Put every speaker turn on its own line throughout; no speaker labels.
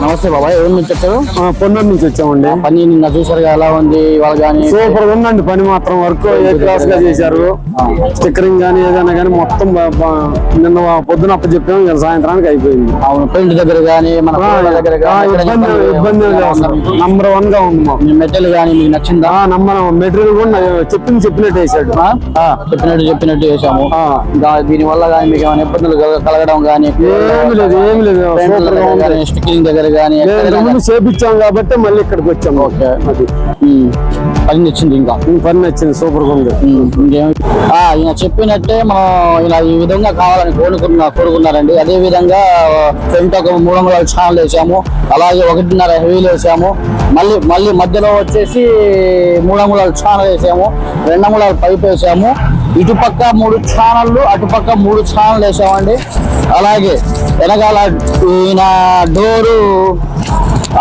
నమస్తే బాబాయ్, ఎవరి నుంచి వచ్చారు?
పొన్నూరు నుంచి వచ్చామండి.
పని నిన్న చూసారు ఎలా ఉంది ఇవాళ కానీ?
సూపర్ ఉందండి పని మాత్రం. వర్క్ ఏ క్లాస్ గా చేశారు. స్టిక్కరింగ్ కానీ ఏదైనా కానీ మొత్తం నిన్న పొద్దున అప్పు చెప్పాము, ఇలా సాయంత్రానికి అయిపోయింది.
అవును, పెయింట్ దగ్గర కానీ మన దగ్గర
ఇబ్బంది నంబర్ 1 గా ఉంది. మాకు
మెటీరియల్ కానీ మీకు నచ్చిందా?
నంబర్ మెటీరియల్ కూడా చెప్పినట్టు వేసాడు.
చెప్పినట్టు చేసాము. దీని వల్ల కానీ మీకు ఏమైనా ఇబ్బందులు కలగడం కానీ?
ఏమి లేదు
స్టిక్కరింగ్ దగ్గర కానీ
చేపించాం కాబట్టి మళ్ళీ ఇక్కడికి వచ్చాము.
ఓకే, అది పని నచ్చింది. ఇంకా
పని నచ్చింది, సూపర్ గా ఉంది.
ఈయన చెప్పినట్టే మనం ఇలా ఈ విధంగా కావాలని కోరుకున్నారండి. అదే విధంగా ఫ్రంట్ ఒక 3 అంగుళాల ఛానల్ వేసాము, అలాగే 1.5 హెవీలు వేసాము. మళ్ళీ మధ్యలో వచ్చేసి 3 అంగుళాల ఛానల్ వేసాము, 2 అంగుళాల పైప్ వేసాము. ఇటుపక్క 3 ఛానళ్ళు, అటుపక్క 3 ఛానల్ వేసామండి. అలాగే వెనకాల ఈయన డోరు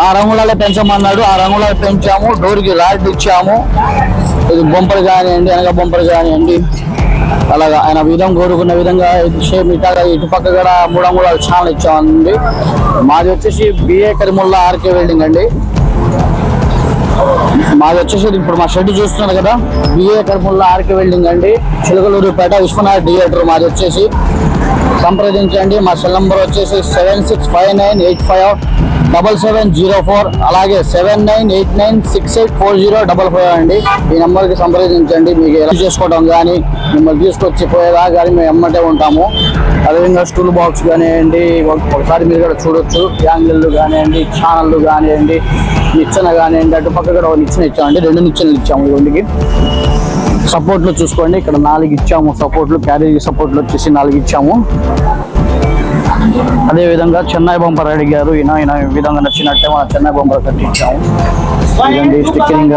6 అంగుళాలే పెంచమన్నాడు, 6 అంగుళాలు పెంచాము. డోర్కి రాడ్ ఇచ్చాము. ఇది బొంపర్ కానివ్వండి, వెనక బొంపర్ కానివ్వండి, అలాగా ఆయన కోరుకున్న విధంగా సేమ్ ఇటుపక్క కూడా 3 అంగుళాల ఛానల్ ఇచ్చామండి. మాది వచ్చేసి బిఏ కరిముల్లా ఆర్కే వెల్డింగ్ అండి. మాది వచ్చేసి ఇప్పుడు మా షెడ్ చూస్తున్నారు కదా, బిఏ కరిముల్లా ఆర్కే వెల్డింగ్ అండి, చిలకలూరుపేట విశ్వనాథ్ థియేటర్. మాది వచ్చేసి సంప్రదించండి. మా సెల్ నంబర్ వచ్చేసి 7659857704, అలాగే 7989684055 అండి. ఈ నెంబర్కి సంప్రదించండి. మీకు ఎలా చేసుకోవడం కానీ, మిమ్మల్ని తీసుకొచ్చి పోయేదా కానీ మేము ఎమ్మటే ఉంటాము. అదేవిధంగా స్టూల్ బాక్స్ కానివ్వండి, ఒకసారి మీరు కూడా చూడొచ్చు. యాంగిళ్ళు కానివ్వండి, ఛానళ్ళు కానివ్వండి, నిచ్చెన కానివ్వండి. అటు పక్క కూడా ఒక నిచ్చెన ఇచ్చామండి, 2 నిచ్చెనలు ఇచ్చాము. ఈ ఒంటికి సపోర్ట్లు చూసుకోండి, ఇక్కడ 4 ఇచ్చాము సపోర్ట్లు. క్యారేజ్ సపోర్ట్లు వచ్చేసి 4 ఇచ్చాము. అదే విధంగా చెన్నై బంపర్ అడిగారు, ఈయన ఈ విధంగా నచ్చినట్టే మనం చెన్నై బంపర్ కట్టించాము. ఇదండి స్టిక్కరింగ్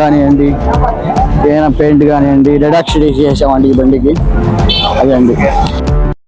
కానివ్వండి, ఏదైనా పెయింట్ కానివ్వండి, రెడాక్షన్ చేసామండి ఈ బండికి. అదే అండి.